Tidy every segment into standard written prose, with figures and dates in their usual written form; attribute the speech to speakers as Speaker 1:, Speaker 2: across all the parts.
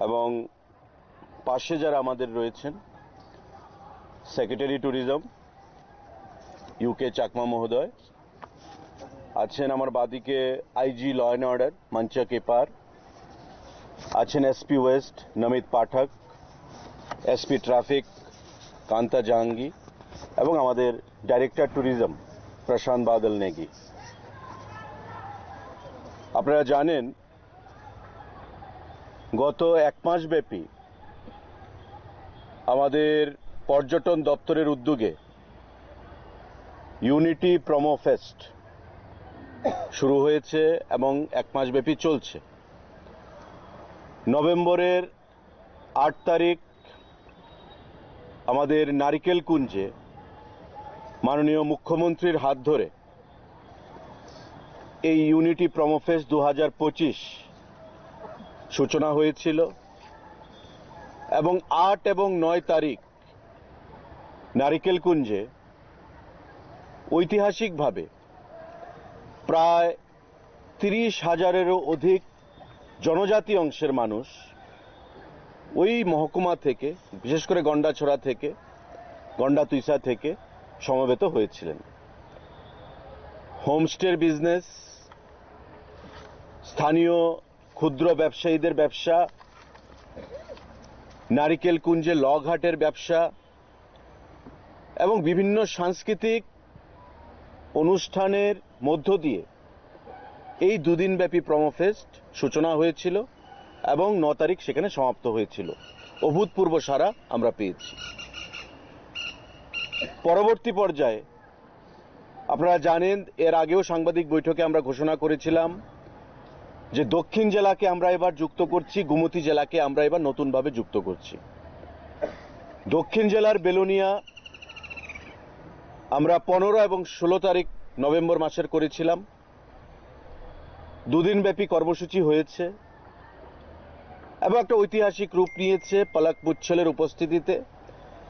Speaker 1: এবং পাশে যারা আমাদের রয়েছেন, সেক্রেটারি ট্যুরিজম ইউকে চাকমা মহোদয় আছেন, আমার বাদিকে আইজি ল অ্যান্ড অর্ডার মঞ্চক এপার আছেন, এসপি ওয়েস্ট নমিত পাঠক, এসপি ট্রাফিক কান্তা জাহাঙ্গীর এবং আমাদের ডাইরেক্টর ট্যুরিজম প্রশান্ত বাদল নেগি। আপনারা জানেন, গত এক মাস ব্যাপী আমাদের পর্যটন দপ্তরের উদ্যোগে ইউনিটি প্রোমো ফেস্ট শুরু হয়েছে এবং এক মাস ব্যাপী চলছে। নভেম্বরের 8 তারিখ আমাদের নারিকেল কুঞ্জে মাননীয় মুখ্যমন্ত্রীর হাত ধরে এই ইউনিটি প্রোমো ফেস্ট 2025 সূচনা হয়েছিল এবং 8 এবং 9 তারিখ নারিকেল কুঞ্জে ঐতিহাসিকভাবে প্রায় 30,000-এরও অধিক জনজাতি অংশের মানুষ ওই মহকুমা থেকে, বিশেষ করে গন্ডাছড়া থেকে, গন্ডাতুইসা থেকে সমবেত হয়েছিলেন। হোমস্টের বিজনেস, স্থানীয় ক্ষুদ্র ব্যবসায়ীদের ব্যবসা, নারিকেল কুঞ্জে লগঘাটের ব্যবসা এবং বিভিন্ন সাংস্কৃতিক অনুষ্ঠানের মধ্য দিয়ে এই দুদিনব্যাপী প্রোমো ফেস্ট সূচনা হয়েছিল এবং 9 তারিখ সেখানে সমাপ্ত হয়েছিল। অভূতপূর্ব সাড়া আমরা পেয়েছি। পরবর্তী পর্যায়ে আপনারা জানেন, এর আগেও সাংবাদিক বৈঠকে আমরা ঘোষণা করেছিলাম যে দক্ষিণ জেলাকে আমরা এবার যুক্ত করছি, গোমতী জেলাকে আমরা এবার নতুনভাবে যুক্ত করছি। দক্ষিণ জেলার বেলোনিয়া আমরা 15 এবং 16 তারিখ নভেম্বর মাসের করেছিলাম। দুদিনব্যাপী কর্মসূচি হয়েছে এবং একটা ঐতিহাসিক রূপ নিয়েছে। পলক মুচ্ছলের উপস্থিতিতে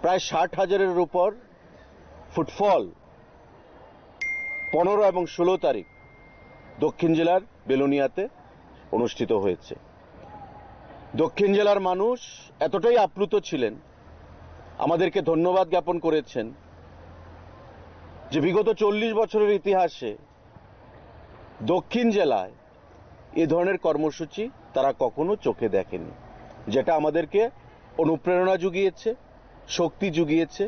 Speaker 1: প্রায় 60,000-এর উপর ফুটফল 15 এবং 16 তারিখ দক্ষিণ জেলার বেলোনিয়াতে অনুষ্ঠিত হয়েছে। দক্ষিণ জেলার মানুষ এতটাই আপ্লুত ছিলেন, আমাদেরকে ধন্যবাদ জ্ঞাপন করেছেন যে বিগত 40 বছরের ইতিহাসে দক্ষিণ জেলায় এ ধরনের কর্মসূচি তারা কখনো চোখে দেখেনি, যেটা আমাদেরকে অনুপ্রেরণা জুগিয়েছে, শক্তি জুগিয়েছে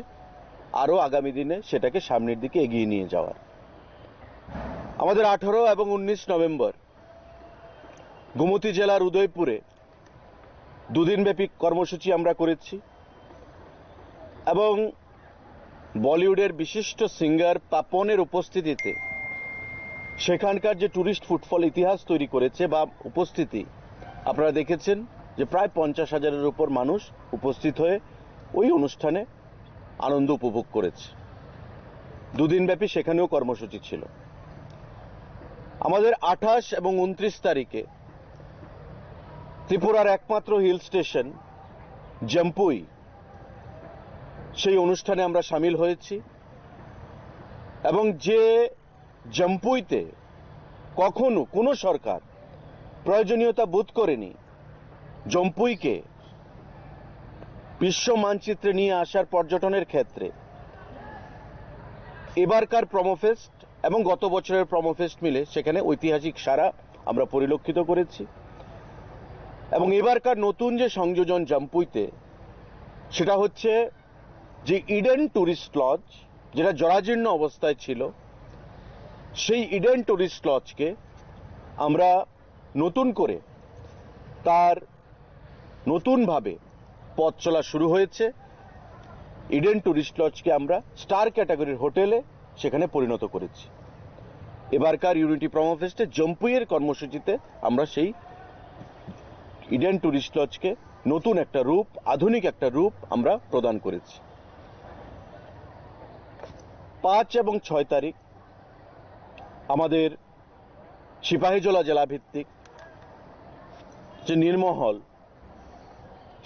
Speaker 1: আরও আগামী দিনে সেটাকে সামনের দিকে এগিয়ে নিয়ে যাওয়ার। আমাদের 18 এবং 19 নভেম্বর গোমতী জেলার উদয়পুরে দুদিনব্যাপী কর্মসূচি আমরা করেছি এবং বলিউডের বিশিষ্ট সিঙ্গার পাপনের উপস্থিতিতে সেখানকার যে টুরিস্ট ফুটফল ইতিহাস তৈরি করেছে বা উপস্থিতি, আপনারা দেখেছেন যে প্রায় 50,000-এর উপর মানুষ উপস্থিত হয়ে ওই অনুষ্ঠানে আনন্দ উপভোগ করেছে। দুদিনব্যাপী সেখানেও কর্মসূচি ছিল। আমাদের 28 এবং 29 তারিখে ত্রিপুরার একমাত্র হিল স্টেশন জম্পুই, সেই অনুষ্ঠানে আমরা সামিল হয়েছি এবং যে জম্পুইতে কখনো কোনো সরকার প্রয়োজনীয়তা বোধ করেনি জম্পুইকে বিশ্ব মানচিত্রে নিয়ে আসার পর্যটনের ক্ষেত্রে, এবারকার প্রোমো ফেস্ট এবং গত বছরের প্রোমো ফেস্ট মিলে সেখানে ঐতিহাসিক সাড়া আমরা পরিলক্ষিত করেছি। এবং এবারকার নতুন যে সংযোজন জম্পুইতে, সেটা হচ্ছে যে ইডেন টুরিস্ট লজ, যেটা জরাজীর্ণ অবস্থায় ছিল, সেই ইডেন টুরিস্ট লজকে আমরা নতুন করে তার নতুনভাবে পথ চলা শুরু হয়েছে। ইডেন টুরিস্ট লজকে আমরা স্টার ক্যাটাগরির হোটেলে সেখানে পরিণত করেছি। এবারকার ইউনিটি প্রোমো ফেস্টে জম্পুইয়ের কর্মসূচিতে আমরা সেই ইডেন টুরিস্ট লজকে নতুন একটা রূপ, আধুনিক একটা রূপ আমরা প্রদান করেছি। 5 এবং 6 তারিখ আমাদের সিপাহীজলা জেলাভিত্তিক যে নীরমহল,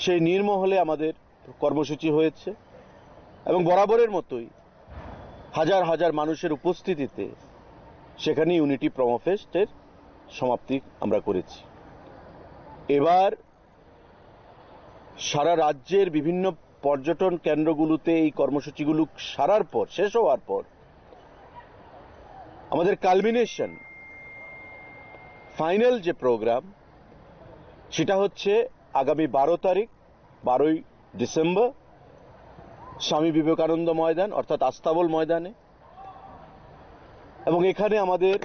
Speaker 1: সেই নীরমহলে আমাদের কর্মসূচি হয়েছে এবং বরাবরের মতোই হাজার হাজার মানুষের উপস্থিতিতে সেখানে ইউনিটি প্রোমো ফেস্টের সমাপ্তি আমরা করেছি। এবার সারা রাজ্যের বিভিন্ন পর্যটন কেন্দ্রগুলোতে এই কর্মসূচিগুলো সারার পর, শেষ হওয়ার পর আমাদের কালমিনেশন ফাইনাল যে প্রোগ্রাম সেটা হচ্ছে আগামী 12 তারিখ 12ই ডিসেম্বর স্বামী বিবেকানন্দ ময়দান অর্থাৎ আস্তাবল ময়দানে। এবং এখানে আমাদের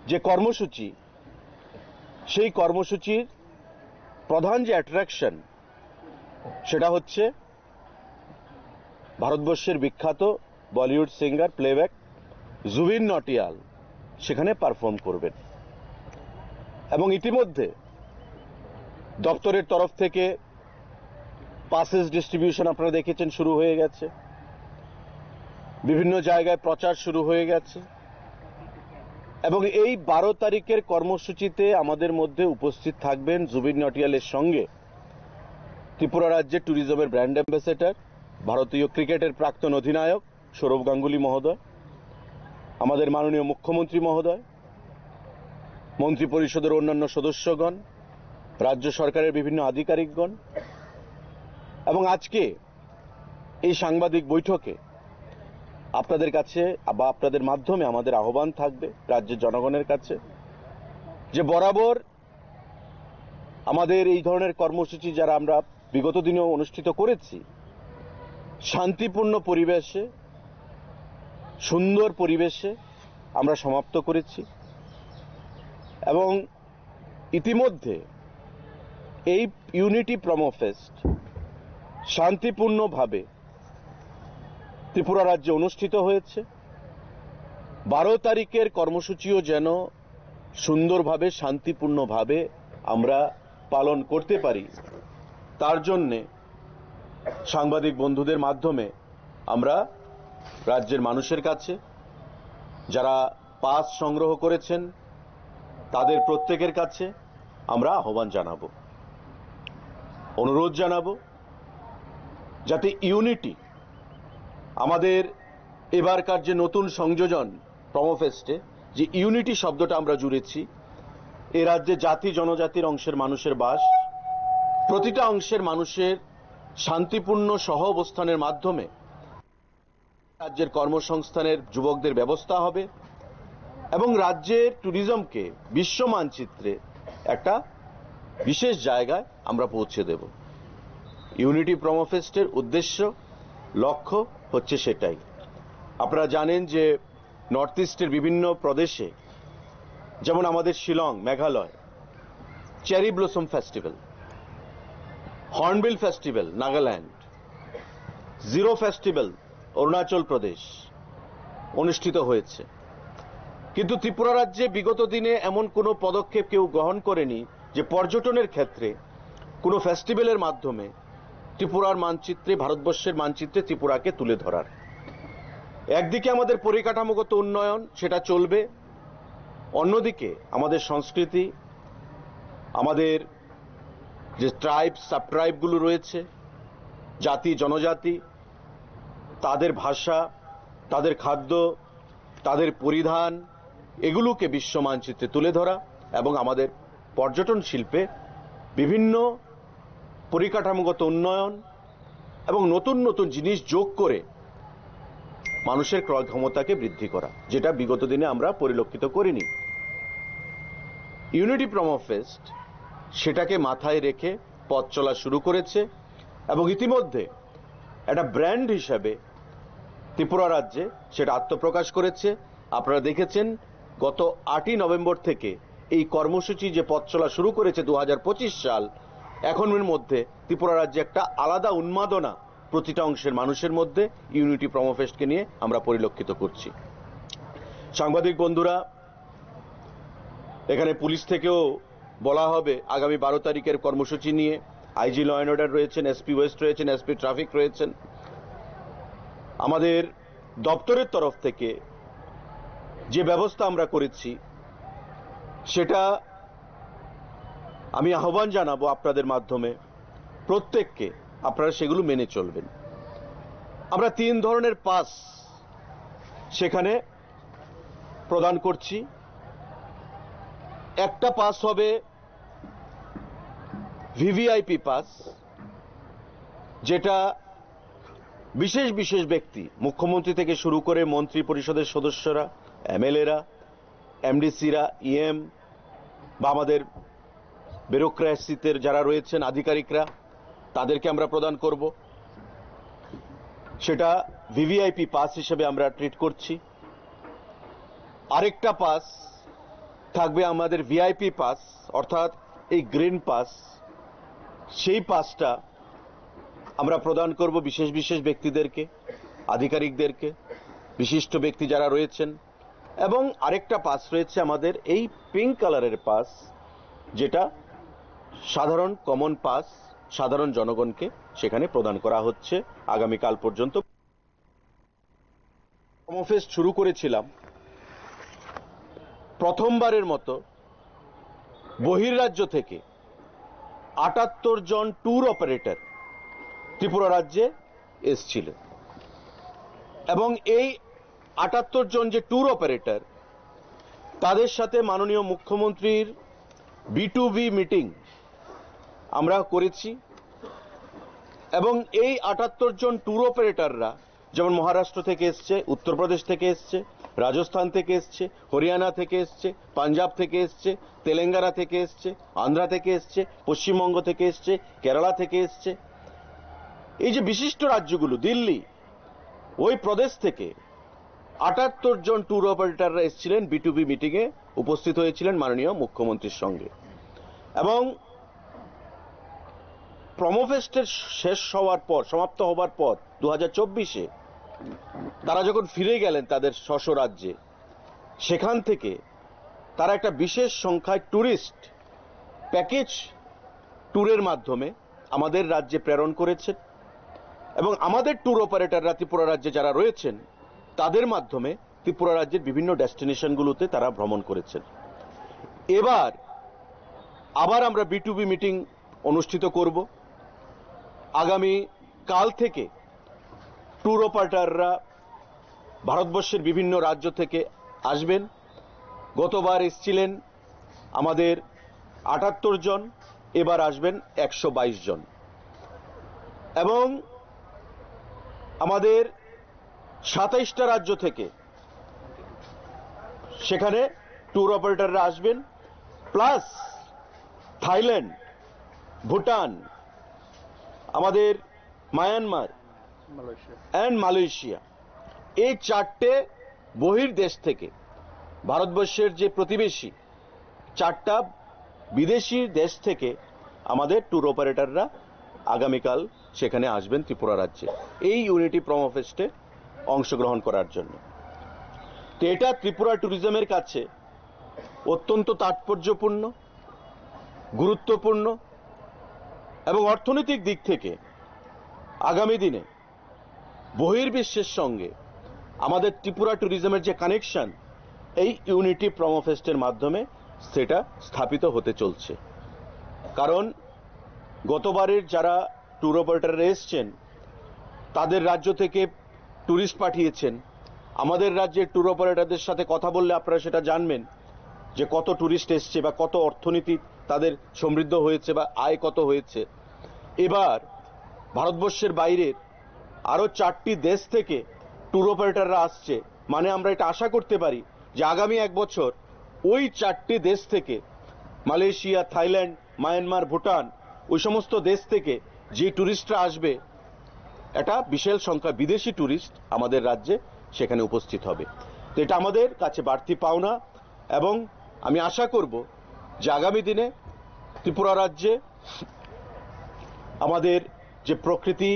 Speaker 1: যে কর্মসূচি, সেই কর্মসূচির প্রধান যে অ্যাট্রাকশন সেটা হচ্ছে ভারতবর্ষের বিখ্যাত বলিউড সিঙ্গার প্লেব্যাক জুবিন নটিয়াল সেখানে পারফর্ম করবেন। এবং ইতিমধ্যে দপ্তরের তরফ থেকে পাসেস ডিস্ট্রিবিউশন আপনারা দেখেছেন শুরু হয়ে গেছে, বিভিন্ন জায়গায় প্রচার শুরু হয়ে গেছে। এবং এই 12 তারিখের কর্মসূচিতে আমাদের মধ্যে উপস্থিত থাকবেন জুবিন নটিয়ালের সঙ্গে ত্রিপুরা রাজ্যের ট্যুরিজমের ব্র্যান্ড অ্যাম্বাসেডর, ভারতীয় ক্রিকেটের প্রাক্তন অধিনায়ক সৌরভ গাঙ্গুলি মহোদয়, আমাদের মাননীয় মুখ্যমন্ত্রী মহোদয়, মন্ত্রী পরিষদের অন্যান্য সদস্যগণ, রাজ্য সরকারের বিভিন্ন আধিকারিকগণ। এবং আজকে এই সাংবাদিক বৈঠকে আপনাদের কাছে বা আপনাদের মাধ্যমে আমাদের আহ্বান থাকবে রাজ্যের জনগণের কাছে যে বরাবর আমাদের এই ধরনের কর্মসূচি যারা আমরা বিগত দিনেও অনুষ্ঠিত করেছি, শান্তিপূর্ণ পরিবেশে, সুন্দর পরিবেশে আমরা সমাপ্ত করেছি। এবং ইতিমধ্যে এই ইউনিটি প্রমো ফেস্ট শান্তিপূর্ণভাবে ত্রিপুরা রাজ্যে অনুষ্ঠিত হয়েছে। 12 তারিখের কর্মসূচিও যেন সুন্দরভাবে, শান্তিপূর্ণভাবে আমরা পালন করতে পারি, তার জন্যে সাংবাদিক বন্ধুদের মাধ্যমে আমরা রাজ্যের মানুষের কাছে যারা পাস সংগ্রহ করেছেন তাদের প্রত্যেকের কাছে আমরা আহ্বান জানাবো, অনুরোধ জানাবো যাতে ইউনিটি, আমাদের এবারকার যে নতুন সংযোজন প্রমোফেস্টে যে ইউনিটি শব্দটা আমরা জুড়েছি, এ রাজ্যে জাতি জনজাতির অংশের মানুষের বাস, প্রতিটা অংশের মানুষের শান্তিপূর্ণ সহ অবস্থানের মাধ্যমে রাজ্যের কর্মসংস্থানের যুবকদের ব্যবস্থা হবে এবং রাজ্যের ট্যুরিজমকে বিশ্ব মানচিত্রে একটা বিশেষ জায়গায় আমরা পৌঁছে দেব। ইউনিটি প্রমোফেস্টের উদ্দেশ্য, লক্ষ্য হচ্ছে সেটাই। আপনারা জানেন যে নর্থ ইস্টের বিভিন্ন প্রদেশে, যেমন আমাদের Shillong, Meghalaya, cherry blossom festival, hornbill festival Nagaland, Ziro festival Arunachal Pradesh অনুষ্ঠিত হয়েছে। কিন্তু ত্রিপুরা রাজ্যে বিগত দিনে এমন কোনো পদক্ষেপ কেউ গ্রহণ করেনি যে পর্যটনের ক্ষেত্রে কোনো ফেস্টিভ্যালের মাধ্যমে ত্রিপুরার মানচিত্রে, ভারতবর্ষের মানচিত্রে ত্রিপুরাকে তুলে ধরার। একদিকে আমাদের পরিকাঠামোগত উন্নয়ন সেটা চলবে, অন্যদিকে আমাদের সংস্কৃতি, আমাদের যে ট্রাইব, সাব ট্রাইবগুলো রয়েছে, জাতি জনজাতি, তাদের ভাষা, তাদের খাদ্য, তাদের পরিধান, এগুলোকে বিশ্ব মানচিত্রে তুলে ধরা এবং আমাদের পর্যটন শিল্পে বিভিন্ন পরিকাঠামোগত উন্নয়ন এবং নতুন নতুন জিনিস যোগ করে মানুষের ক্রয় ক্ষমতাকে বৃদ্ধি করা, যেটা বিগত দিনে আমরা পরিলক্ষিত করিনি। ইউনিটি প্রমো ফেস্ট সেটাকে মাথায় রেখে পথ চলা শুরু করেছে এবং ইতিমধ্যে একটা ব্র্যান্ড হিসাবে ত্রিপুরা রাজ্যে সেটা আত্মপ্রকাশ করেছে। আপনারা দেখেছেন গত 8ই নভেম্বর থেকে এই কর্মসূচি যে পথ চলা শুরু করেছে 2025 সাল, এখনের মধ্যে ত্রিপুরা রাজ্যে একটা আলাদা উন্মাদনা প্রতিটা অংশের মানুষের মধ্যে ইউনিটি প্রমো ফেস্টকে নিয়ে আমরা পরিলক্ষিত করছি। সাংবাদিক বন্ধুরা, এখানে পুলিশ থেকেও বলা হবে আগামী 12 তারিখের কর্মসূচি নিয়ে। আইজি ল অ্যান্ড অর্ডার রয়েছেন, এসপি ওয়েস্ট রয়েছেন, এসপি ট্রাফিক রয়েছেন। আমাদের দপ্তরের তরফ থেকে যে ব্যবস্থা আমরা করেছি সেটা আমি আহ্বান জানাবো আপনাদের মাধ্যমে প্রত্যেককে, আপনারা সেগুলো মেনে চলবেন। আমরা 3 ধরনের পাস সেখানে প্রদান করছি। একটা পাস হবে ভিভিআইপি পাস, যেটা বিশেষ বিশেষ ব্যক্তি, মুখ্যমন্ত্রী থেকে শুরু করে মন্ত্রী পরিষদের সদস্যরা, এমএলএরা, এমডিসিরা, ইএম বা আমাদের ব্যুরোক্রেসিতে যারা রয়েছেন আধিকারিকরা, তাদেরকে আমরা প্রদান করব। সেটা ভিভিআইপি পাস হিসেবে আমরা ট্রিট করছি। আরেকটা পাস থাকবে আমাদের ভিআইপি পাস, অর্থাৎ এই গ্রিন পাস। সেই পাসটা আমরা প্রদান করব বিশেষ বিশেষ ব্যক্তিদেরকে, আধিকারিকদেরকে, বিশিষ্ট ব্যক্তি যারা রয়েছেন। এবং আরেকটা পাস রয়েছে আমাদের এই পিঙ্ক কালারের পাস, যেটা সাধারণ কমন পাস, সাধারণ জনগণকে সেখানে প্রদান করা হচ্ছে আগামীকাল পর্যন্ত। কর্মফেস্ট শুরু করেছিলাম প্রথমবারের মতো বহির্রাজ্য থেকে ৭৮ জন ট্যুর অপারেটর ত্রিপুরা রাজ্যে এসেছিলেন, এবং এই ৭৮ জন যে ট্যুর অপারেটর, তাদের সাথে মাননীয় মুখ্যমন্ত্রীর B2B মিটিং আমরা করেছি। এবং এই ৭৮ জন ট্যুর অপারেটররা যেমন মহারাষ্ট্র থেকে এসছে, উত্তরপ্রদেশ থেকে এসছে, রাজস্থান থেকে এসছে, হরিয়ানা থেকে এসছে, পাঞ্জাব থেকে এসছে, তেলেঙ্গানা থেকে এসছে, আন্ধ্রা থেকে এসছে, পশ্চিমবঙ্গ থেকে এসছে, কেরালা থেকে এসছে। এই যে বিশিষ্ট রাজ্যগুলো, দিল্লি, ওই প্রদেশ থেকে ৭৮ জন ট্যুর অপারেটররা এসেছিলেন, B2B মিটিংয়ে উপস্থিত হয়েছিলেন মাননীয় মুখ্যমন্ত্রীর সঙ্গে। এবং প্রমোফেস্টের শেষ হওয়ার পর, সমাপ্ত হবার পর 2024-এ তারা যখন ফিরে গেলেন তাদের স্ব রাজ্যে, সেখান থেকে তারা একটা বিশেষ সংখ্যায় ট্যুরিস্ট প্যাকেজ ট্যুরের মাধ্যমে আমাদের রাজ্যে প্রেরণ করেছেন। এবং আমাদের ট্যুর অপারেটররা ত্রিপুরা রাজ্যে যারা রয়েছেন, তাদের মাধ্যমে ত্রিপুরা রাজ্যের বিভিন্ন ডেস্টিনেশনগুলোতে তারা ভ্রমণ করেছেন। এবার আবার আমরা B2B মিটিং অনুষ্ঠিত করব। আগামী কাল থেকে ট্যুর অপারেটররা ভারতবর্ষের বিভিন্ন রাজ্য থেকে আসবেন। গতবার এসেছিলেন আমাদের ৭৮ জন, এবার আসবেন 122 জন। এবং আমাদের 27টা রাজ্য থেকে সেখানে ট্যুর অপারেটররা আসবেন, প্লাস থাইল্যান্ড, ভুটান, আমাদের মায়ানমার এন্ড মালয়েশিয়া, এই 4টে বহির্দেশ থেকে, ভারতবর্ষের যে প্রতিবেশী 4টা বিদেশি দেশ থেকে আমাদের ট্যুর অপারেটররা আগামীকাল সেখানে আসবেন ত্রিপুরা রাজ্যে এই ইউনিটি প্রমোফেস্টে অংশগ্রহণ করার জন্য। তো এটা ত্রিপুরা ট্যুরিজমের কাছে অত্যন্ত তাৎপর্যপূর্ণ, গুরুত্বপূর্ণ, এবং অর্থনৈতিক দিক থেকে আগামী দিনে বহির্বিশ্বের সঙ্গে আমাদের ত্রিপুরা ট্যুরিজমের যে কানেকশন, এই ইউনিটি প্রমোফেস্টের মাধ্যমে সেটা স্থাপিত হতে চলছে। কারণ গতবারের যারা ট্যুর অপারেটররা এসছেন, তাদের রাজ্য থেকে ট্যুরিস্ট পাঠিয়েছেন। আমাদের রাজ্যের ট্যুর অপারেটরদের সাথে কথা বললে আপনারা সেটা জানবেন যে কত ট্যুরিস্ট এসছে বা কত অর্থনীতি তাদের সমৃদ্ধ হয়েছে বা আয় কত হয়েছে। এবার ভারতবর্ষের বাইরের আরো 4টি দেশ থেকে ট্যুর অপারেটররা আসছে, মানে আমরা এটা আশা করতে পারি যে আগামী 1 বছর ওই 4টি দেশ থেকে, মালয়েশিয়া, থাইল্যান্ড, মায়ানমার, ভুটান, ওই সমস্ত দেশ থেকে যে ট্যুরিস্টরা আসবে, এটা বিশাল সংখ্যা বিদেশি ট্যুরিস্ট আমাদের রাজ্যে সেখানে উপস্থিত হবে। তো এটা আমাদের কাছে বাড়তি পাওনা, এবং আমি আশা করব যে আগামী দিনে ত্রিপুরা রাজ্যে আমাদের যে প্রকৃতি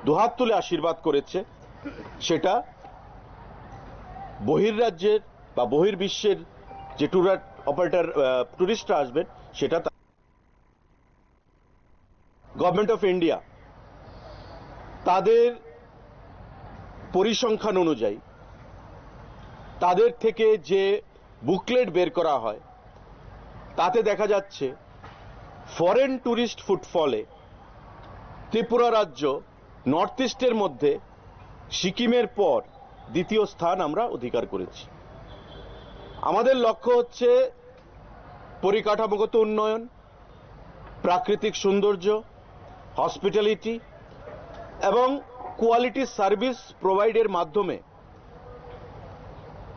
Speaker 1: দুহাত তুলে আশীর্বাদ করেছে, সেটা বহির্রাজ্যের বা বহির্বিশ্বের যে ট্যুর অপারেটর ট্যুরিস্টরা আসবেন, সেটা গভর্নমেন্ট অফ ইন্ডিয়া তাদের পরিসংখ্যান অনুযায়ী তাদের থেকে যে বুকলেট বের করা হয়, তাতে দেখা যাচ্ছে ফরেন ট্যুরিস্ট ফুটফলে ত্রিপুরা রাজ্য নর্থ ইস্টের মধ্যে সিকিমের পর দ্বিতীয় স্থান আমরা অধিকার করেছি। আমাদের লক্ষ্য হচ্ছে পরিকাঠামোগত উন্নয়ন, প্রাকৃতিক সৌন্দর্য, হসপিটালিটি এবং কোয়ালিটি সার্ভিস প্রোভাইডের মাধ্যমে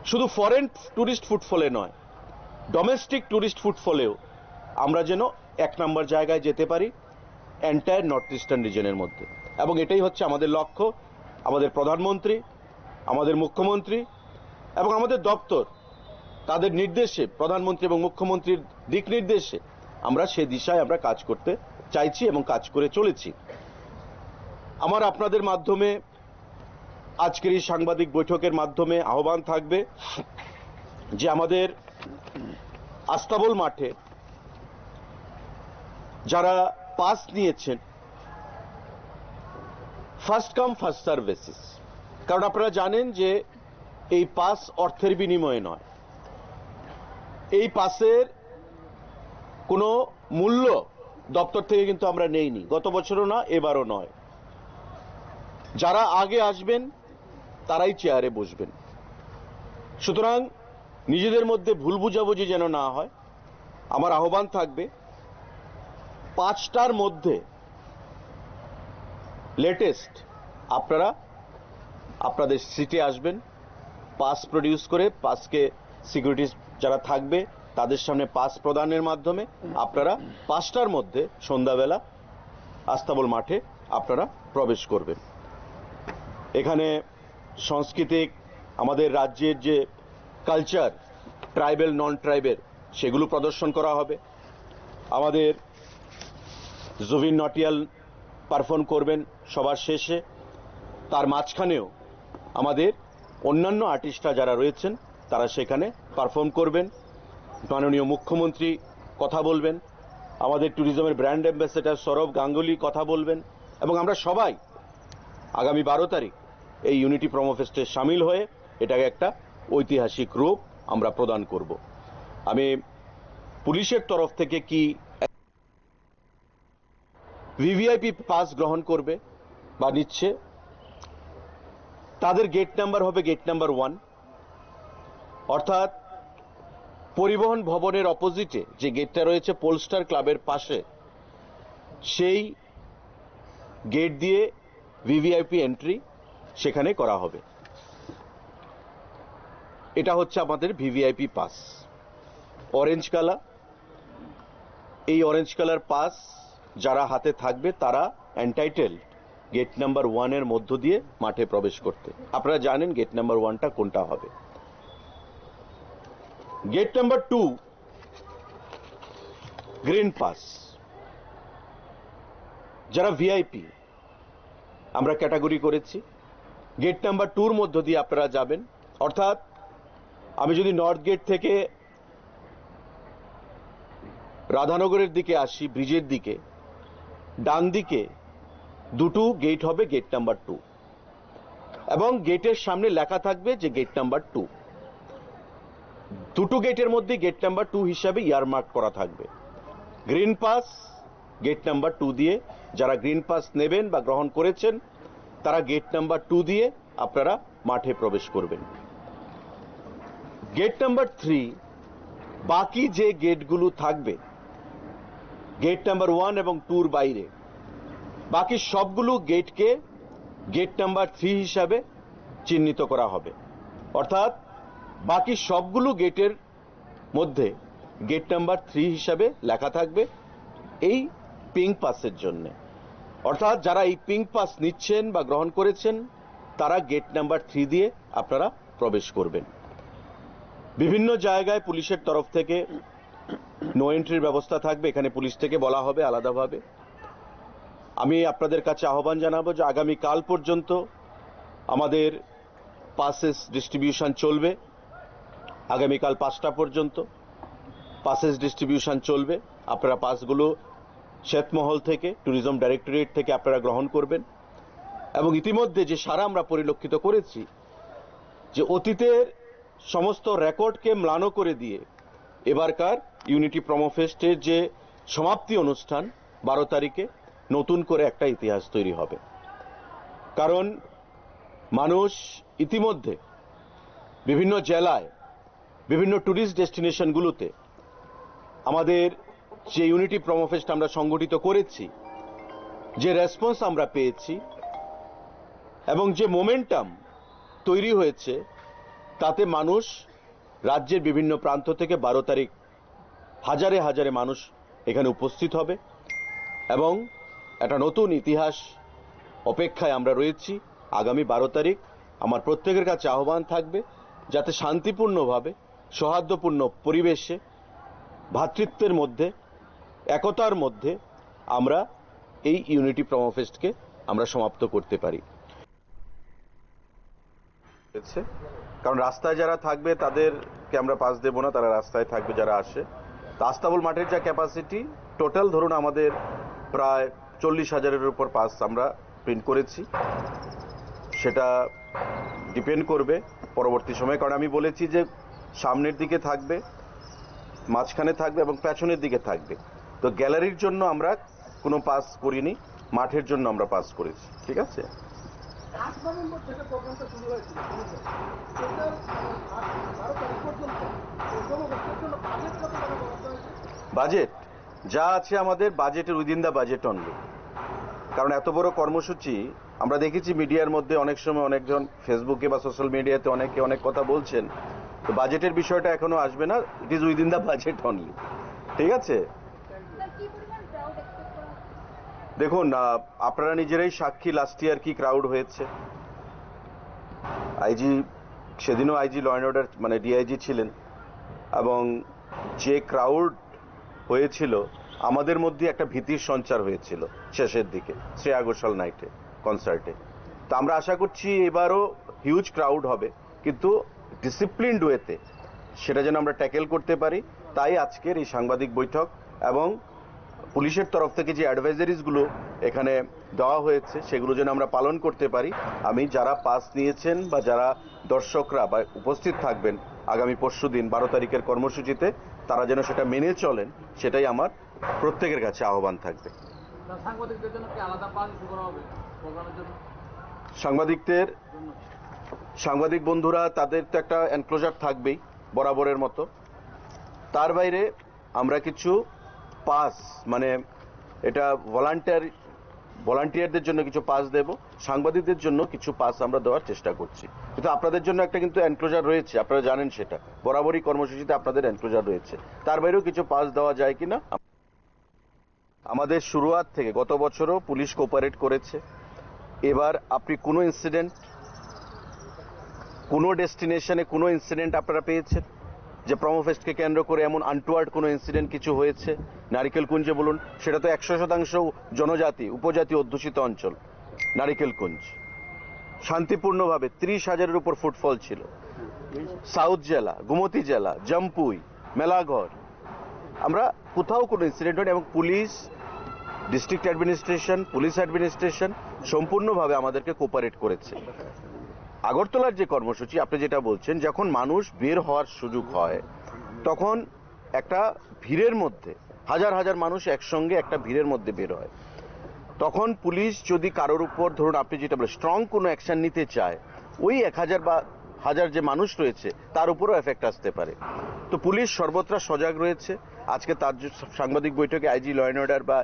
Speaker 1: শুধু ফরেন টুরিস্ট ফুটফলে নয়, ডোমেস্টিক টুরিস্ট ফুটফলেও আমরা যেন 1 নম্বর জায়গায় যেতে পারি এন্টায়ার নর্থ ইস্টার্ন রিজনের মধ্যে। এবং এটাই হচ্ছে আমাদের লক্ষ্য। আমাদের প্রধানমন্ত্রী, আমাদের মুখ্যমন্ত্রী এবং আমাদের দপ্তর, তাদের নির্দেশে, প্রধানমন্ত্রী এবং মুখ্যমন্ত্রীর দিক নির্দেশে আমরা সে দিশায় আমরা কাজ করতে চাইছি এবং কাজ করে চলেছি। আমার আপনাদের মাধ্যমে আজকের এই সাংবাদিক বৈঠকের মাধ্যমে আহ্বান থাকবে যে আমাদের আস্তাবল মাঠে যারা পাস নিয়েছেন, first come first serve basis, কারণ আপনারা জানেন যে এই পাস অর্থের বিনিময়ে নয়, এই পাসের কোনো মূল্য দপ্তর থেকে কিন্তু আমরা নেইনি, গত বছরও না, এবারও নয়। যারা আগে আসবেন তারাই চেয়ারে বসবেন। সুতরাং নিজেদের মধ্যে ভুল বুঝাবুঝি যেন না হয়। আমার আহ্বান থাকবে 5টার মধ্যে লেটেস্ট আপনারা আপনাদের সিটে আসবেন, পাস প্রডিউস করে, পাসকে সিকিউরিটি যারা থাকবে তাদের সামনে পাস প্রদানের মাধ্যমে আপনারা 5টার মধ্যে সন্ধ্যাবেলা আস্তাবল মাঠে আপনারা প্রবেশ করবেন। এখানে সাংস্কৃতিক আমাদের রাজ্যের যে কালচার, ট্রাইবেল নন ট্রাইবেল, সেগুলো প্রদর্শন করা হবে। আমাদের জুবিন নটিয়াল পারফর্ম করবেন সবার শেষে, তার মাঝখানেও আমাদের অন্যান্য আর্টিস্টরা যারা রয়েছেন তারা সেখানে পারফর্ম করবেন। মাননীয় মুখ্যমন্ত্রী কথা বলবেন, আমাদের ট্যুরিজমের ব্র্যান্ড অ্যাম্বাসেডর সৌরভ গাঙ্গুলি কথা বলবেন, এবং আমরা সবাই আগামী 12 তারিখ এই ইউনিটি প্রোমো ফেস্টে সামিল হয়ে এটাকে একটা ঐতিহাসিক রূপ আমরা প্রদান করব। আমি পুলিশের তরফ থেকে কি ভিভিআইপি পাস গ্রহণ করবে বা নিচ্ছে, তাদের গেট নাম্বার হবে গেট নাম্বার 1, অর্থাৎ পরিবহন ভবনের অপোজিটে যে গেটটা রয়েছে পোলস্টার ক্লাবের পাশে, সেই গেট দিয়ে ভিভিআইপি এন্ট্রি সেখানে করা হবে। এটা হচ্ছে আমাদের ভিভিআইপি পাস, অরেঞ্জ কালার। এই অরেঞ্জ কালার পাস যারা হাতে থাকবে তারা এন্টাইটেল গেট নাম্বার 1 এর মধ্য দিয়ে মাঠে প্রবেশ করতে। আপনারা জানেন গেট নাম্বার 1টা কোনটা হবে। গেট নাম্বার 2 গ্রিন পাস, যারা ভিআইপি আমরা ক্যাটাগরি করেছি, গেট নাম্বার 2 মধ্য দিয়ে আপনারা যাবেন। অর্থাৎ আমি যদি নর্থ গেট থেকে রাধানগরের দিকে আসি, ব্রিজের দিকে, ডান দিকে দুটো গেট হবে গেট নাম্বার 2, এবং গেটের সামনে লেখা থাকবে যে গেট নাম্বার 2। দুটো গেটের মধ্যে গেট নাম্বার 2 হিসাবে ইয়ারমার্ক করা থাকবে। গ্রিন পাস গেট নাম্বার 2 দিয়ে, যারা গ্রিন পাস নেবেন বা গ্রহণ করেছেন তারা গেট নাম্বার 2 দিয়ে আপনারা মাঠে প্রবেশ করবেন। গেট নাম্বার 3 বাকি যে গেটগুলো থাকবে গেট নাম্বার 1 এবং 2 বাইরে, বাকি সবগুলো গেটকে গেট নাম্বার 3 হিসাবে চিহ্নিত করা হবে। অর্থাৎ বাকি সবগুলো গেটের মধ্যে গেট নাম্বার 3 হিসাবে লেখা থাকবে এই পিঙ্ক পাসের জন্য। অর্থাৎ যারা এই পিঙ্ক পাস নিচ্ছেন বা গ্রহণ করেছেন তারা গেট নাম্বার 3 দিয়ে আপনারা প্রবেশ করবেন। বিভিন্ন জায়গায় পুলিশের তরফ থেকে নো এন্ট্রির ব্যবস্থা থাকবে, এখানে পুলিশ থেকে বলা হবে আলাদাভাবে। আমি আপনাদের কাছে আহ্বান জানাবো যে আগামী কাল পর্যন্ত আমাদের পাসেস ডিস্ট্রিবিউশন চলবে। আগামীকাল 5টা পর্যন্ত পাসেস ডিস্ট্রিবিউশন চলবে। আপনারা পাসগুলো শ্বেতমহল থেকে, ট্যুরিজম ডাইরেক্টরেট থেকে আপনারা গ্রহণ করবেন। এবং ইতিমধ্যে যে সারা আমরা পরিলক্ষিত করেছি যে অতীতের সমস্ত রেকর্ডকে ম্লান করে দিয়ে এবারকার ইউনিটি প্রোমো ফেস্টের যে সমাপ্তি অনুষ্ঠান 12 তারিখে নতুন করে একটা ইতিহাস তৈরি হবে। কারণ মানুষ ইতিমধ্যে বিভিন্ন জেলায়, বিভিন্ন ট্যুরিস্ট ডেস্টিনেশনগুলোতে আমাদের যে ইউনিটি প্রোমো ফেস্ট আমরা সংগঠিত করেছি, যে রেসপন্স আমরা পেয়েছি এবং যে মোমেন্টাম তৈরি হয়েছে, তাতে মানুষ রাজ্যের বিভিন্ন প্রান্ত থেকে 12 তারিখ হাজারে হাজারে মানুষ এখানে উপস্থিত হবে এবং একটা নতুন ইতিহাস অপেক্ষায় আমরা রয়েছি। আগামী 12 তারিখ আমার প্রত্যেকের কাছে আহ্বান থাকবে যাতে শান্তিপূর্ণভাবে, সৌহার্দ্যপূর্ণ পরিবেশে, ভ্রাতৃত্বের মধ্যে, একতার মধ্যে আমরা এই ইউনিটি প্রোমো ফেস্টকে আমরা সমাপ্ত করতে পারি। কারণ রাস্তায় যারা থাকবে তাদেরকে আমরা পাস দেব না, তারা রাস্তায় থাকবে যারা আসে। আস্তাবল মাঠের যা ক্যাপাসিটি টোটাল ধরুন আমাদের প্রায় 40,000-এর উপর পাস আমরা প্রিন্ট করেছি। সেটা ডিপেন্ড করবে পরবর্তী সময়ে, কারণ আমি বলেছি যে সামনের দিকে থাকবে, মাঝখানে থাকবে এবং পেছনের দিকে থাকবে। তো গ্যালারির জন্য আমরা কোনো পাস করিনি, মাঠের জন্য আমরা পাস করেছি। ঠিক আছে, বাজেট যা আছে আমাদের বাজেটের উইদিন দা বাজেট অনলি। কারণ এত বড় কর্মসূচি আমরা দেখেছি মিডিয়ার মধ্যে অনেক সময় অনেকজন ফেসবুকে বা সোশ্যাল মিডিয়াতে অনেকে অনেক কথা বলছেন, তো বাজেটের বিষয়টা এখনো আসবে না, it is within the budget only. ঠিক আছে, দেখুন আপনারা নিজেরাই সাক্ষী, লাস্ট ইয়ার কি ক্রাউড হয়েছে। আইজি সেদিনও আইজি ল অ্যান্ড অর্ডার মানে ডিআইজি ছিলেন, এবং যে ক্রাউড হয়েছিল আমাদের মধ্যে একটা ভীতির সঞ্চার হয়েছিল শেষের দিকে শ্রেয়া ঘোষাল নাইটে কনসার্টে। তো আমরা আশা করছি এবারও হিউজ ক্রাউড হবে, কিন্তু ডিসিপ্লিনড ওয়েতে সেটা যেন আমরা ট্যাকেল করতে পারি। তাই আজকের এই সাংবাদিক বৈঠক এবং পুলিশের তরফ থেকে যে অ্যাডভাইজারিজগুলো এখানে দেওয়া হয়েছে সেগুলো যেন আমরা পালন করতে পারি। আমি যারা পাস নিয়েছেন বা যারা দর্শকরা বা উপস্থিত থাকবেন আগামী পরশুদিন 12 তারিখের কর্মসূচিতে, তারা যেন সেটা মেনে চলেন, সেটাই আমার প্রত্যেকের কাছে আহ্বান থাকবে। সাংবাদিক বন্ধুরা তাদের তো একটা এনক্লোজার থাকবেই বরাবরের মতো। তার বাইরে আমরা কিছু পাস মানে এটা ভলান্টিয়ারদের জন্য কিছু পাস দেব, সাংবাদিকদের জন্য কিছু পাস আমরা দেওয়ার চেষ্টা করছি। কিন্তু আপনাদের জন্য একটা কিন্তু এনক্লোজার রয়েছে, আপনারা জানেন সেটা বরাবরই কর্মসূচিতে আপনাদের এনক্লোজার রয়েছে। তার বাইরেও কিছু পাস দেওয়া যায় কিনা। আমাদের শুরুয়াত থেকে গত বছরও পুলিশ কোঅপারেট করেছে। এবার আপনি কোনো ইনসিডেন্ট, কোনো ডেস্টিনেশনে কোনো ইনসিডেন্ট আপনারা পেয়েছেন যে প্রোমো ফেস্টকে কেন্দ্র করে এমন আনটুয়ার্ড কোনো ইনসিডেন্ট কিছু হয়েছে? নারিকেলকুঞ্জে বলুন, সেটা তো 100% জনজাতি উপজাতি অধ্যুষিত অঞ্চল। নারিকেলকুঞ্জ শান্তিপূর্ণভাবে 30,000-এর উপর ফুটফল ছিল। সাউথ জেলা, গোমতী জেলা, জম্পুই, মেলাঘর, আমরা কোথাও কোনো ইনসিডেন্ট হয়নি এবং police, district administration, police administration সম্পূর্ণভাবে আমাদেরকে কোঅপারেট করেছে। আগরতলার যে কর্মসূচি আপনি যেটা বলছেন, যখন মানুষ বের হওয়ার সুযোগ হয় তখন একটা ভিড়ের মধ্যে হাজার হাজার মানুষ একসঙ্গে একটা ভিড়ের মধ্যে বের হয়, তখন পুলিশ যদি কারোর উপর ধরুন আপনি যেটা বলেন স্ট্রং কোনো অ্যাকশন নিতে চায়, ওই 1,000 বা হাজার যে মানুষ রয়েছে তার উপরও এফেক্ট আসতে পারে। তো পুলিশ সর্বত্র সজাগ রয়েছে। আজকে তার সাংবাদিক বৈঠকে আইজি ল অ্যান্ড অর্ডার বা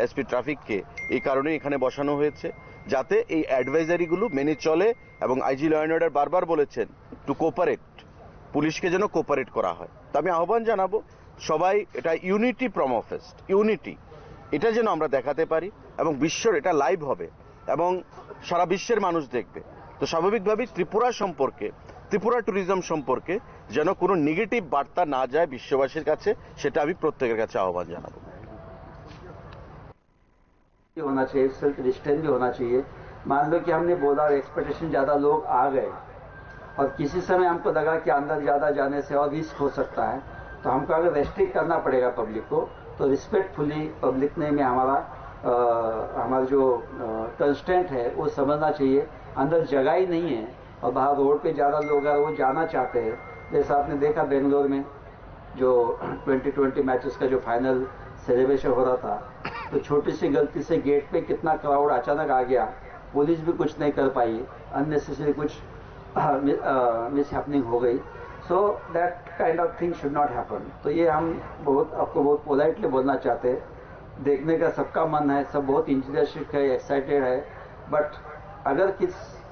Speaker 1: এসপি ট্রাফিককে এই কারণে এখানে বসানো হয়েছে যাতে এই অ্যাডভাইজারিগুলো মেনে চলে। এবং আইজি ল অ্যান্ড অর্ডার বারবার বলেছেন টু কোঅপারেট, পুলিশকে যেন কোঅপারেট করা হয়। তা আমি আহ্বান জানাবো সবাই, এটা ইউনিটি প্রোমো ফেস্ট, ইউনিটি এটা যেন আমরা দেখাতে পারি এবং বিশ্বর এটা লাইভ হবে এবং সারা বিশ্বের মানুষ দেখবে। তো স্বাভাবিকভাবেই ত্রিপুরা সম্পর্কে, ত্রিপুরা ট্যুরিজম সম্পর্কে যেন কোনো নেগেটিভ বার্তা না যায় বিশ্ববাসীর কাছে, সেটা আমি প্রত্যেকের কাছে আহ্বান জানাবো।
Speaker 2: होना चाहिए, सेल्फ डिस्टेंस भी होना चाहिए। मान लो कि हमने बोला और एक्सपेक्टेशन ज्यादा लोग आ गए और किसी समय हमको लगा कि अंदर ज्यादा जाने से और रिस्क हो सकता है, तो हमको अगर रेस्ट्रिक्ट करना पड़ेगा पब्लिक को, तो रिस्पेक्टफुली पब्लिक ने में हमारा जो कंस्टेंट है वो समझना चाहिए। अंदर जगह ही नहीं है और बाहर रोड पे ज्यादा लोग अगर वो जाना चाहते हैं, जैसा आपने देखा बेंगलोर में जो 2020 मैचेस का जो फाइनल सेलिब्रेशन हो रहा था, तो छोटी सी गलती से गेट पे कितना क्राउड अचानक आ गया, पुलिस भी कुछ नहीं कर पाई, अननेसेसरी कुछ मिस हैपनिंग हो गई। So that kind of thing should not happen. तो ये हम आपको बहुत पोलाइटली बोलना चाहते हैं। देखने का सबका मन है, सब बहुत इंटरेस्टेड है, एक्साइटेड है, बट अगर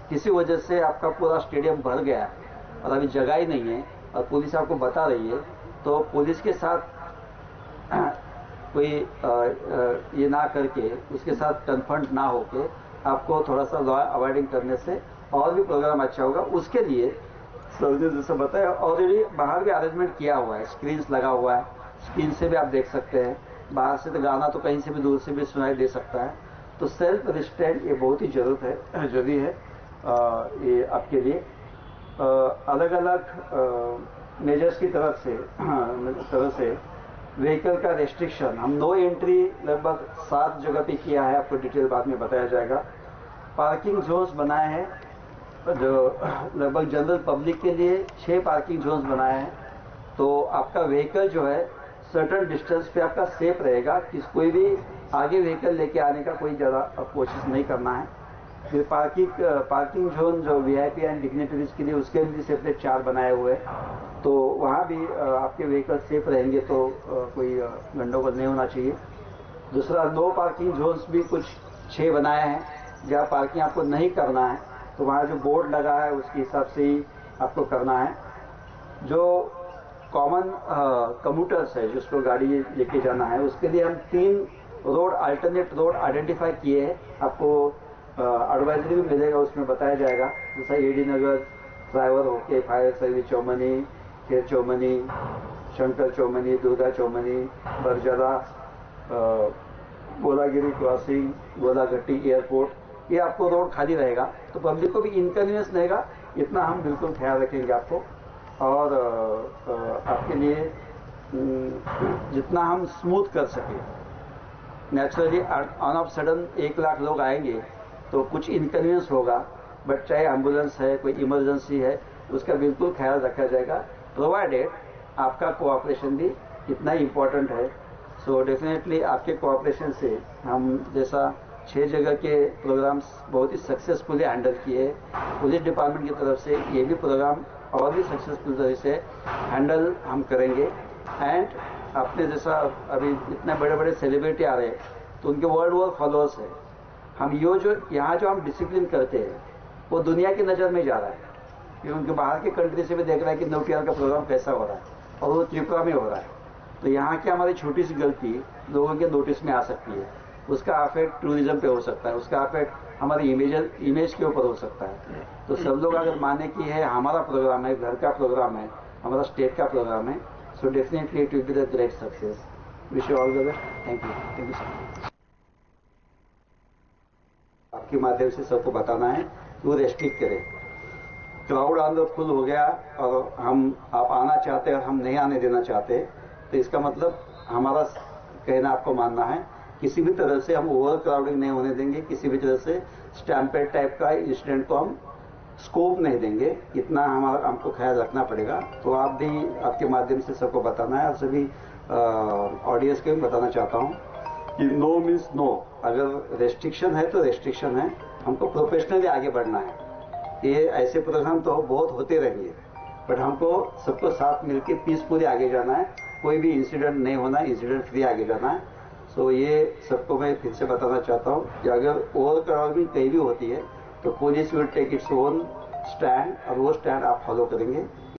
Speaker 2: किसी वजह से आपका पूरा स्टेडियम भर गया और अभी जगह ही नहीं है और पुलिस आपको बता रही है, तो पुलिस के साथ कोई ये ना करके, उसके साथ कन्फ्रंट ना होके आपको थोड़ा सा लॉ अवॉइडिंग करने से और भी प्रोग्राम अच्छा होगा। उसके लिए सर ने जैसे बताया ऑलरेडी बाहर भी अरेंजमेंट किया हुआ है, स्क्रीन्स लगा हुआ है, स्क्रीन से भी आप देख सकते हैं। बाहर से तो गाना तो कहीं से भी दूर से भी सुनाई दे सकता है। तो सेल्फ रिस्ट्रेंट ये बहुत ही जरूरी है ये आपके लिए। अलग अलग मेजर्स की तरफ से व्हीकल का रेस्ट्रिक्शन, हम नो एंट्री लगभग 7 जगह पे किया है, आपको डिटेल बाद में बताया जाएगा। पार्किंग जोन्स बनाए हैं जो लगभग जनरल पब्लिक के लिए 6 पार्किंग जोन्स बनाए हैं। तो आपका व्हीकल जो है सर्टेन डिस्टेंस पे आपका सेफ रहेगा, कोई भी आगे व्हीकल लेके आने का कोई ज़्यादा कोशिश नहीं करना है। फिर पार्किंग जोन जो वीआईपी एंड डिग्नेटरीज के लिए, उसके भी सेपरेट 4 बनाए हुए हैं। तो वहाँ भी आपके व्हीकल सेफ रहेंगे, तो कोई गंडगोल नहीं होना चाहिए। दूसरा, नो पार्किंग जोन्स भी कुछ 6 बनाए हैं, जहाँ पार्किंग आपको नहीं करना है तो वहाँ जो बोर्ड लगा है उसके हिसाब से ही आपको करना है। जो कॉमन कम्यूटर्स है, जिसको गाड़ी लेके जाना है, उसके लिए हम 3 अल्टरनेट रोड आइडेंटिफाई किए हैं। आपको एडवाइजरी भी मिलेगा, उसमें बताया जाएगा। जैसा एडी नगर ड्राइवर होके फायर सर्विस चौमनी, खेर चौमनी, शंकर चौमनी, दुर्गा चौमनी, बरजरा, गोलागिरी क्रॉसिंग, गोलाघट्टी एयरपोर्ट, ये आपको रोड खाली रहेगा, तो पब्लिक को भी इनकन्वीनियंस रहेगा, इतना हम बिल्कुल ख्याल रखेंगे आपको। और आपके लिए जितना हम स्मूथ कर सके। Naturally on off sudden 1 lakh लोग आएंगे तो कुछ इनकन्वीनियंस होगा, बट चाहे एम्बुलेंस है, कोई इमरजेंसी है, उसका बिल्कुल ख्याल रखा जाएगा, प्रोवाइडेड आपका कोऑपरेशन भी इतना इम्पोर्टेंट है। सो डेफिनेटली आपके कोऑपरेशन से हम जैसा 6 जगह के प्रोग्राम्स बहुत ही सक्सेसफुली हैंडल किए। पुलिस डिपार्टमेंट की तरफ से ये भी प्रोग्राम और भी सक्सेसफुल तरह से हैंडल हम करेंगे। एंड आपने जैसा अभी इतने बड़े बड़े सेलिब्रिटी आ रहे हैं, तो उनके वर्ल्ड वार फॉलोअर्स है। हम यहाँ जो हम डिसिप्लिन करते हैं वो दुनिया की नज़र में जा रहा है, क्योंकि उनके बाहर के कंट्री से भी देख रहा है कि न्यूक्लियर का प्रोग्राम कैसा हो रहा है, और वो त्रिपुरा में हो रहा है। तो यहाँ की हमारी छोटी सी गलती लोगों के नोटिस में आ सकती है, उसका अफेक्ट टूरिज्म पे हो सकता है, उसका अफेक्ट हमारी इमेज के ऊपर हो सकता है। तो सब लोग अगर माने कि है हमारा प्रोग्राम है, घर का प्रोग्राम है, हमारा स्टेट का प्रोग्राम है, so definitely it will be the great success. Wish you all the best. Thank you so much. आपके माध्यम से सबको बताना है कि वो रेस्ट्रिक्ट करें। क्राउड अंदर फुल हो गया और आप आना चाहते हैं और हम नहीं आने देना चाहते, तो इसका मतलब हमारा कहना आपको मानना है, किसी भी तरह से हम ओवर क्राउडिंग नहीं होने देंगे, किसी भी तरह से स्टैम्पेड टाइप का इंसिडेंट को हम स्कोप नहीं देंगे, इतना हमको ख्याल रखना पड़ेगा। तो आप भी आपके माध्यम से सबको बताना है, और सभी ऑडियंस को भी बताना चाहता हूँ कि नो मीन्स नो। अगर रेस्ट्रिक्शन है तो रेस्ट्रिक्शन है, हमको प्रोफेशनली आगे बढ़ना है। ये ऐसे प्रोग्राम तो बहुत होते रहेंगे, बट हमको सबको साथ मिलकर पीसफुली आगे जाना है, कोई भी इंसिडेंट नहीं होना, इंसिडेंट फ्री आगे जाना है। सो ये सबको मैं फिर से बताना चाहता हूँ कि अगर ओवर क्राउडिंग कहीं भी होती है तो police will take its own stand, और वो स्टैंड आप फॉलो करेंगे।